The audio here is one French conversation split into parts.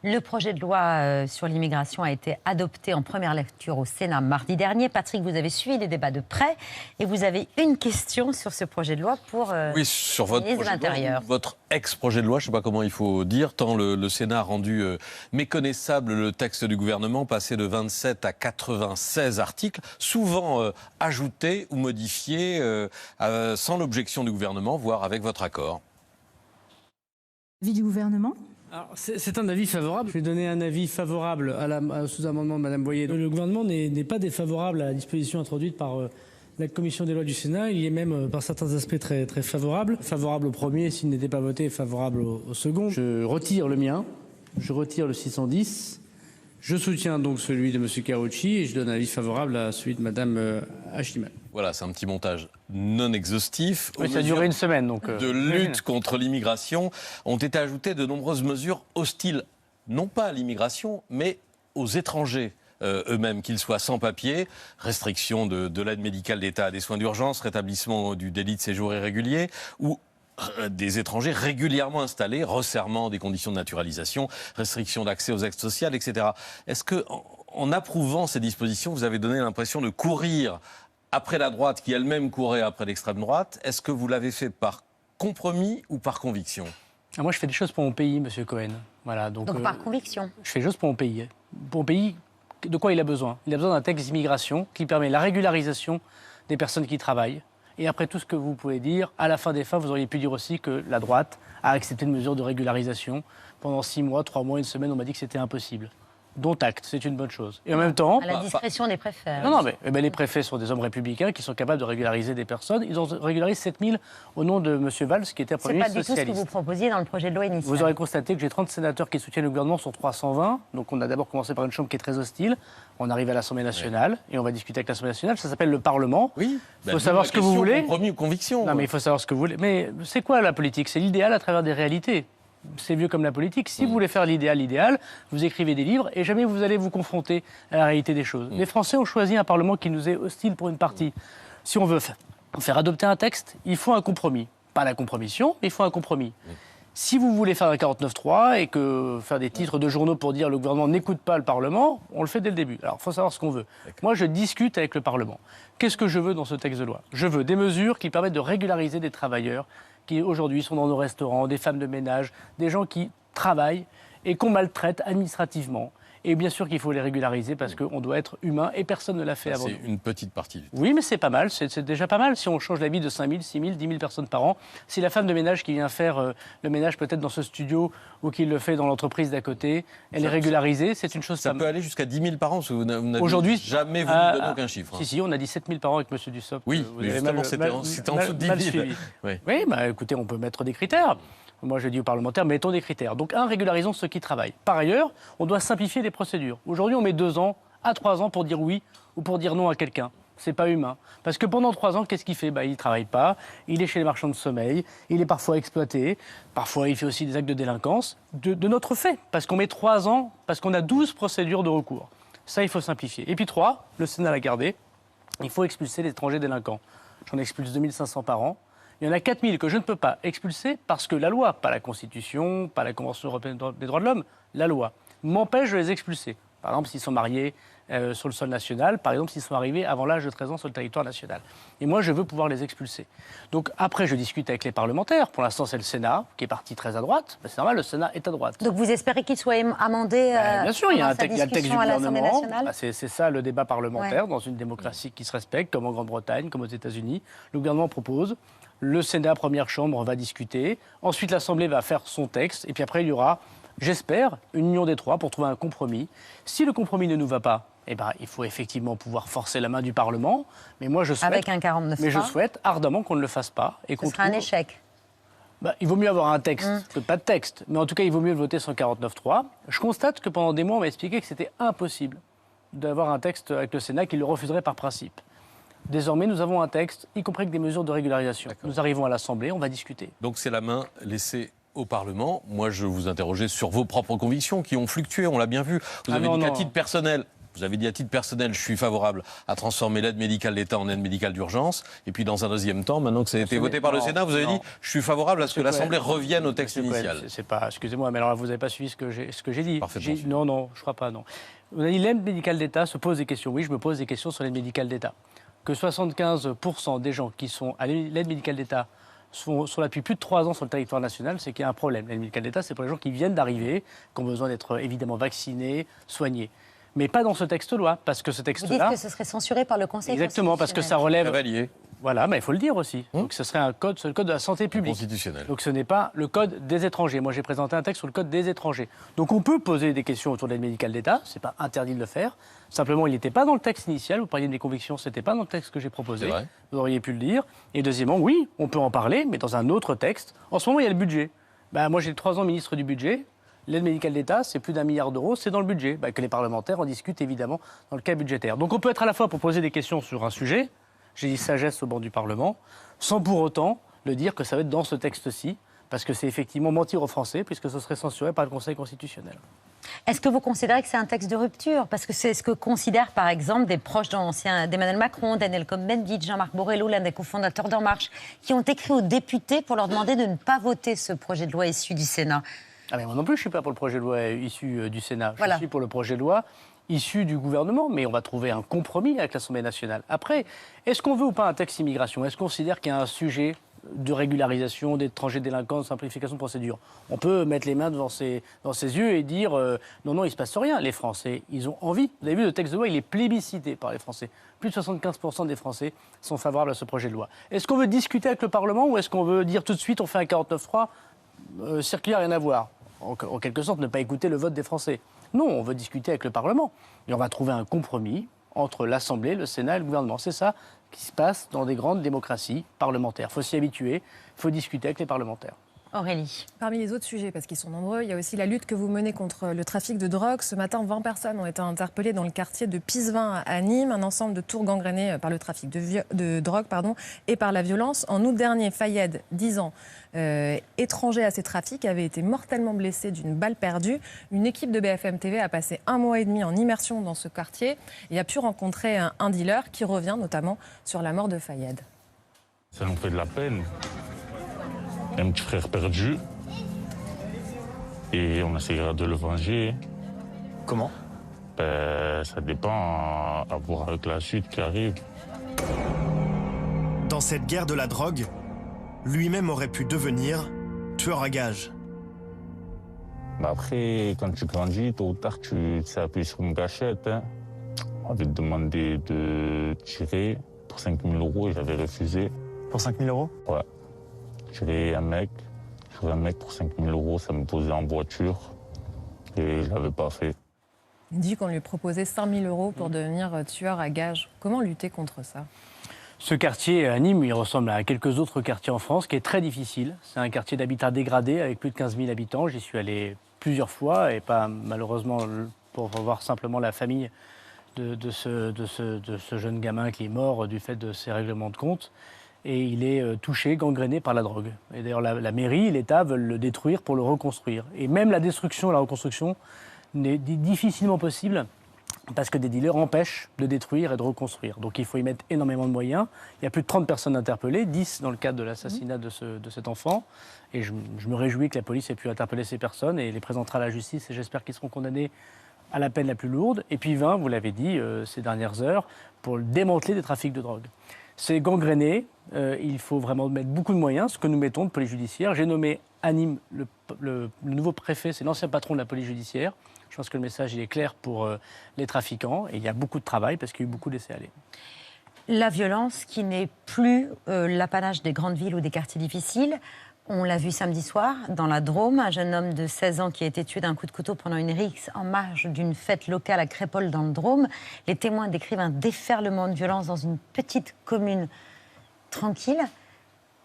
Le projet de loi sur l'immigration a été adopté en première lecture au Sénat mardi dernier. Patrick, vous avez suivi les débats de près et vous avez une question sur ce projet de loi pour oui, sur votre le ministre de l'Intérieur. Votre ex-projet de loi, je ne sais pas comment il faut dire, tant le Sénat a rendu méconnaissable le texte du gouvernement, passé de 27 à 96 articles, souvent ajoutés ou modifiés sans l'objection du gouvernement, voire avec votre accord. Avis du gouvernement ? Alors, c'est un avis favorable. Je vais donner un avis favorable au sous-amendement de Mme Boyer. Le gouvernement n'est pas défavorable à la disposition introduite par la commission des lois du Sénat. Il y est même, par certains aspects, très, très favorable. Favorable au premier, s'il n'était pas voté, favorable au second. Je retire le mien, je retire le 610. Je soutiens donc celui de M. Karoutchi et je donne un avis favorable à celui de Mme Achiman. Voilà, c'est un petit montage non exhaustif. Oui, ça a duré une semaine. Donc, de lutte contre l'immigration ont été ajoutées de nombreuses mesures hostiles, non pas à l'immigration, mais aux étrangers eux-mêmes, qu'ils soient sans papier, restriction de l'aide médicale d'État à des soins d'urgence, rétablissement du délit de séjour irrégulier ou des étrangers régulièrement installés, resserrement des conditions de naturalisation, restriction d'accès aux aides sociales, etc. Est-ce que, en approuvant ces dispositions, vous avez donné l'impression de courir après la droite qui elle-même courait après l'extrême droite? Est-ce que vous l'avez fait par compromis ou par conviction? Moi, je fais des choses pour mon pays, Monsieur Cohen. Voilà, donc par conviction. Je fais des choses pour mon pays. Pour mon pays, de quoi il a besoin? Il a besoin d'un texte d'immigration qui permet la régularisation des personnes qui travaillent. Et après tout ce que vous pouvez dire, à la fin des fins, vous auriez pu dire aussi que la droite a accepté une mesure de régularisation. Pendant 6 mois, 3 mois, une semaine, on m'a dit que c'était impossible. Dont acte, c'est une bonne chose. Et en même temps... À la discrétion des préfets. Non, mais les préfets sont des hommes républicains qui sont capables de régulariser des personnes. Ils ont régularisé 7000 au nom de M. Valls, qui était un Premier ministre socialiste. C'est pas du tout ce que vous proposiez dans le projet de loi initial. Vous aurez constaté que j'ai 30 sénateurs qui soutiennent le gouvernement sur 320. Donc on a d'abord commencé par une chambre qui est très hostile. On arrive à l'Assemblée nationale et on va discuter avec l'Assemblée nationale. Ça s'appelle le Parlement. Oui. Il faut savoir ce que vous voulez. Compromis ou conviction. Non, mais il faut savoir ce que vous voulez. Mais c'est quoi la politique? C'est l'idéal à travers des réalités. C'est vieux comme la politique. Si vous voulez faire l'idéal, vous écrivez des livres et jamais vous allez vous confronter à la réalité des choses. Les Français ont choisi un Parlement qui nous est hostile pour une partie. Si on veut faire adopter un texte, il faut un compromis. Pas la compromission, mais il faut un compromis. Si vous voulez faire un 49.3 et que faire des titres de journaux pour dire le gouvernement n'écoute pas le Parlement, on le fait dès le début. Alors, il faut savoir ce qu'on veut. Moi, je discute avec le Parlement. Qu'est-ce que je veux dans ce texte de loi? Je veux des mesures qui permettent de régulariser des travailleurs qui, aujourd'hui, sont dans nos restaurants, des femmes de ménage, des gens qui travaillent et qu'on maltraite administrativement. Et bien sûr qu'il faut les régulariser parce qu'on doit être humain et personne ne l'a fait avant nous. C'est une petite partie. Oui, mais c'est pas mal, c'est déjà pas mal si on change la vie de 5 000, 6 000, 10 000 personnes par an. Si la femme de ménage qui vient faire le ménage peut-être dans ce studio ou qui le fait dans l'entreprise d'à côté, elle est régularisée, c'est une chose... Ça peut aller jusqu'à 10 000 par an, parce que vous n'avez jamais voulu donner aucun chiffre. Si, on a dit 7 000 par an avec M. Dussopt. Oui, mais justement, c'était en dessous de 10 000. Oui, bah, écoutez, on peut mettre des critères. Moi, je dis aux parlementaires, mettons des critères. Donc, régularisons ceux qui travaillent. Par ailleurs, on doit simplifier les procédures. Aujourd'hui, on met 2 ans à 3 ans pour dire oui ou pour dire non à quelqu'un. C'est pas humain. Parce que pendant 3 ans, qu'est-ce qu'il fait? Il ne travaille pas, il est chez les marchands de sommeil, il est parfois exploité, parfois il fait aussi des actes de délinquance, de notre fait. Parce qu'on met 3 ans, parce qu'on a 12 procédures de recours. Ça, il faut simplifier. Et puis 3, le Sénat l'a gardé, il faut expulser les étrangers délinquants. J'en expulse 2500 par an. Il y en a 4000 que je ne peux pas expulser parce que la loi, pas la Constitution, pas la Convention européenne des droits de l'homme, la loi, m'empêche de les expulser. Par exemple, s'ils sont mariés sur le sol national, par exemple, s'ils sont arrivés avant l'âge de 13 ans sur le territoire national. Et moi, je veux pouvoir les expulser. Donc après, je discute avec les parlementaires. Pour l'instant, c'est le Sénat qui est parti très à droite. C'est normal, le Sénat est à droite. Donc vous espérez qu'il soit amendé bien sûr, il y a un texte du gouvernement. Nationale. C'est ça le débat parlementaire dans une démocratie qui se respecte, comme en Grande-Bretagne, comme aux États-Unis. Le gouvernement propose. Le Sénat, première chambre, va discuter. Ensuite, l'Assemblée va faire son texte. Et puis après, il y aura, j'espère, une union des trois pour trouver un compromis. Si le compromis ne nous va pas, il faut effectivement pouvoir forcer la main du Parlement. Mais moi, je souhaite, avec un 49.3. Mais je souhaite ardemment qu'on ne le fasse pas. Et Ce sera un échec. Il vaut mieux avoir un texte que pas de texte. Mais en tout cas, il vaut mieux le voter sans 49.3. Je constate que pendant des mois, on m'a expliqué que c'était impossible d'avoir un texte avec le Sénat qui le refuserait par principe. Désormais, nous avons un texte, y compris avec des mesures de régularisation. Nous arrivons à l'Assemblée, on va discuter. Donc c'est la main laissée au Parlement. Moi, je vous interrogeais sur vos propres convictions qui ont fluctué, on l'a bien vu. Vous avez dit qu'à titre personnel, Vous avez dit à titre personnel, je suis favorable à transformer l'aide médicale d'État en aide médicale d'urgence. Et puis dans un deuxième temps, maintenant que ça a été voté par le Sénat, vous avez dit, je suis favorable à ce que l'Assemblée revienne au texte initial. C'est pas, excusez-moi, mais alors vous n'avez pas suivi ce que j'ai dit. Parfaitement. Non, je crois pas, non. On a dit l'aide médicale d'État se pose des questions. Oui, je me pose des questions sur l'aide médicale d'État. Que 75% des gens qui sont à l'aide médicale d'État sont là depuis plus de 3 ans sur le territoire national, c'est qu'il y a un problème. L'aide médicale d'État, c'est pour les gens qui viennent d'arriver, qui ont besoin d'être évidemment vaccinés, soignés. Mais pas dans ce texte-loi, parce que ce texte-là... Vous dites que ce serait censuré par le Conseil Exactement, parce que ça relève... Cavalier. Voilà, mais il faut le dire aussi. Donc ce serait le code de la santé publique. Constitutionnel. Donc ce n'est pas le code des étrangers. Moi j'ai présenté un texte sur le code des étrangers. Donc on peut poser des questions autour de l'aide médicale d'État, c'est pas interdit de le faire. Simplement il n'était pas dans le texte initial, vous parliez de mes convictions, c'était pas dans le texte que j'ai proposé. C'est vrai. Vous auriez pu le dire. Et deuxièmement, oui, on peut en parler, mais dans un autre texte. En ce moment il y a le budget. Moi j'ai 3 ans ministre du budget. L'aide médicale d'État, c'est plus d'1 milliard d'euros, c'est dans le budget. Que les parlementaires en discutent évidemment dans le cas budgétaire. Donc on peut être à la fois pour poser des questions sur un sujet, j'ai dit sagesse au banc du Parlement, sans pour autant le dire que ça va être dans ce texte-ci, parce que c'est effectivement mentir aux Français, puisque ce serait censuré par le Conseil constitutionnel. Est-ce que vous considérez que c'est un texte de rupture? Parce que c'est ce que considèrent par exemple des proches d'Emmanuel Macron, Daniel Cohn-Bendit, Jean-Marc Borrello, l'un des cofondateurs d'En Marche, qui ont écrit aux députés pour leur demander de ne pas voter ce projet de loi issu du Sénat. Ah mais moi non plus, je ne suis pas pour le projet de loi issu du Sénat. Voilà. Je suis pour le projet de loi issu du gouvernement, mais on va trouver un compromis avec l'Assemblée nationale. Après, est-ce qu'on veut ou pas un texte immigration? Est-ce qu'on considère qu'il y a un sujet de régularisation d'étrangers délinquants, de simplification de procédure? On peut mettre les mains dans ses yeux et dire non, il ne se passe rien. Les Français, ils ont envie. Vous avez vu, le texte de loi, il est plébiscité par les Français. Plus de 75% des Français sont favorables à ce projet de loi. Est-ce qu'on veut discuter avec le Parlement ou est-ce qu'on veut dire tout de suite on fait un 49.3 circulaire, rien à voir? En quelque sorte, ne pas écouter le vote des Français. Non, on veut discuter avec le Parlement. Et on va trouver un compromis entre l'Assemblée, le Sénat et le gouvernement. C'est ça qui se passe dans des grandes démocraties parlementaires. Il faut s'y habituer, il faut discuter avec les parlementaires. Aurélie. Parmi les autres sujets, parce qu'ils sont nombreux, il y a aussi la lutte que vous menez contre le trafic de drogue. Ce matin, 20 personnes ont été interpellées dans le quartier de Pisevin à Nîmes, un ensemble de tours gangrénés par le trafic de drogue et par la violence. En août dernier, Fayed, 10 ans, étranger à ces trafics, avait été mortellement blessé d'une balle perdue. Une équipe de BFM TV a passé 1 mois et demi en immersion dans ce quartier et a pu rencontrer un dealer qui revient notamment sur la mort de Fayed. Ça nous fait de la peine. Un petit frère perdu. Et on essaiera de le venger. Comment? Ça dépend à voir avec la suite qui arrive. Dans cette guerre de la drogue, lui-même aurait pu devenir tueur à gages. Après, quand tu grandis, tôt ou tard, tu t'appuies sur une gâchette. Hein. On avait demandé de tirer pour 5 000 € et j'avais refusé. Pour 5 000 €? Ouais. Tirer un mec pour 5 000 €, ça me posait en voiture et je l'avais pas fait. Il dit qu'on lui proposait 5 000 € pour devenir tueur à gages. Comment lutter contre ça? Ce quartier à Nîmes, il ressemble à quelques autres quartiers en France, qui est très difficile. C'est un quartier d'habitat dégradé avec plus de 15 000 habitants. J'y suis allé plusieurs fois et pas malheureusement pour voir simplement la famille de ce jeune gamin qui est mort du fait de ses règlements de compte. Et il est touché, gangréné par la drogue. Et d'ailleurs, la mairie, l'État veulent le détruire pour le reconstruire. Et même la destruction, la reconstruction n'est difficilement possible parce que des dealers empêchent de détruire et de reconstruire. Donc il faut y mettre énormément de moyens. Il y a plus de 30 personnes interpellées, 10 dans le cadre de l'assassinat de cet enfant. Et je me réjouis que la police ait pu interpeller ces personnes et les présentera à la justice. Et j'espère qu'ils seront condamnés à la peine la plus lourde. Et puis 20, vous l'avez dit, ces dernières heures, pour démanteler des trafics de drogue. C'est gangréné, il faut vraiment mettre beaucoup de moyens, ce que nous mettons de police judiciaire. J'ai nommé à Nîmes le nouveau préfet, c'est l'ancien patron de la police judiciaire. Je pense que le message il est clair pour les trafiquants et il y a beaucoup de travail parce qu'il y a eu beaucoup de laisser-aller. La violence qui n'est plus l'apanage des grandes villes ou des quartiers difficiles. On l'a vu samedi soir dans la Drôme, un jeune homme de 16 ans qui a été tué d'un coup de couteau pendant une rixe en marge d'une fête locale à Crépol dans le Drôme. Les témoins décrivent un déferlement de violence dans une petite commune tranquille.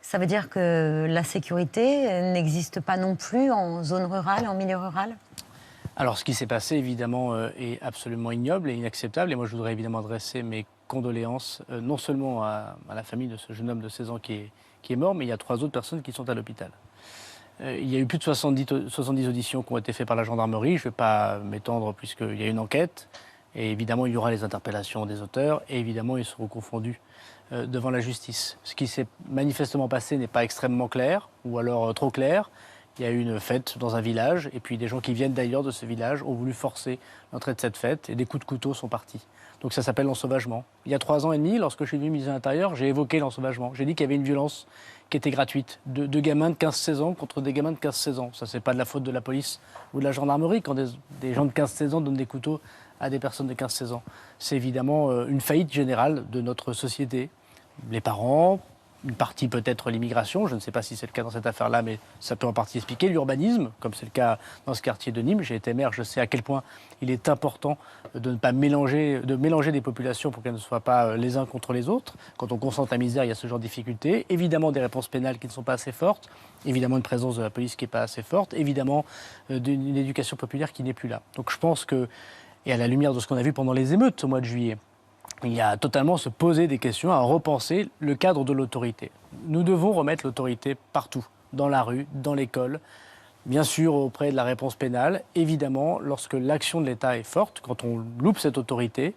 Ça veut dire que la sécurité n'existe pas non plus en zone rurale, en milieu rural ? Alors ce qui s'est passé évidemment est absolument ignoble et inacceptable. Et moi je voudrais évidemment adresser mes condoléances non seulement à la famille de ce jeune homme de 16 ans qui est mort, mais il y a 3 autres personnes qui sont à l'hôpital. Il y a eu plus de 70 auditions qui ont été faites par la gendarmerie. Je ne vais pas m'étendre puisqu'il y a une enquête. Et évidemment, il y aura les interpellations des auteurs et évidemment, ils seront confondus devant la justice. Ce qui s'est manifestement passé n'est pas extrêmement clair ou alors trop clair. Il y a eu une fête dans un village et puis des gens qui viennent d'ailleurs de ce village ont voulu forcer l'entrée de cette fête et des coups de couteau sont partis. Donc ça s'appelle l'ensauvagement. Il y a 3 ans et demi, lorsque je suis venu ministre de l'Intérieur, j'ai évoqué l'ensauvagement. J'ai dit qu'il y avait une violence qui était gratuite, de gamins de 15-16 ans contre des gamins de 15-16 ans. Ça, c'est pas de la faute de la police ou de la gendarmerie quand des gens de 15-16 ans donnent des couteaux à des personnes de 15-16 ans. C'est évidemment une faillite générale de notre société. Les parents, une partie peut-être l'immigration, je ne sais pas si c'est le cas dans cette affaire-là, mais ça peut en partie expliquer l'urbanisme, comme c'est le cas dans ce quartier de Nîmes. J'ai été maire, je sais à quel point il est important de ne pas mélanger des populations pour qu'elles ne soient pas les uns contre les autres. Quand on concentre la misère, il y a ce genre de difficultés. Évidemment, des réponses pénales qui ne sont pas assez fortes, évidemment une présence de la police qui n'est pas assez forte, évidemment une éducation populaire qui n'est plus là. Donc je pense que, et à la lumière de ce qu'on a vu pendant les émeutes au mois de juillet, il y a totalement à se poser des questions, à repenser le cadre de l'autorité. Nous devons remettre l'autorité partout, dans la rue, dans l'école, bien sûr auprès de la réponse pénale. Évidemment, lorsque l'action de l'État est forte, quand on loupe cette autorité,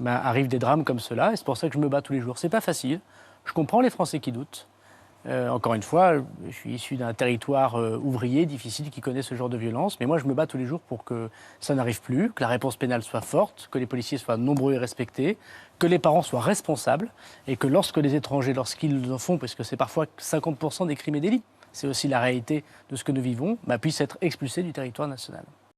arrivent des drames comme cela, et c'est pour ça que je me bats tous les jours. C'est pas facile, je comprends les Français qui doutent. Encore une fois, je suis issu d'un territoire ouvrier, difficile, qui connaît ce genre de violence. Mais moi, je me bats tous les jours pour que ça n'arrive plus, que la réponse pénale soit forte, que les policiers soient nombreux et respectés, que les parents soient responsables et que lorsque les étrangers, lorsqu'ils en font, parce que c'est parfois 50% des crimes et délits, c'est aussi la réalité de ce que nous vivons, puissent être expulsés du territoire national.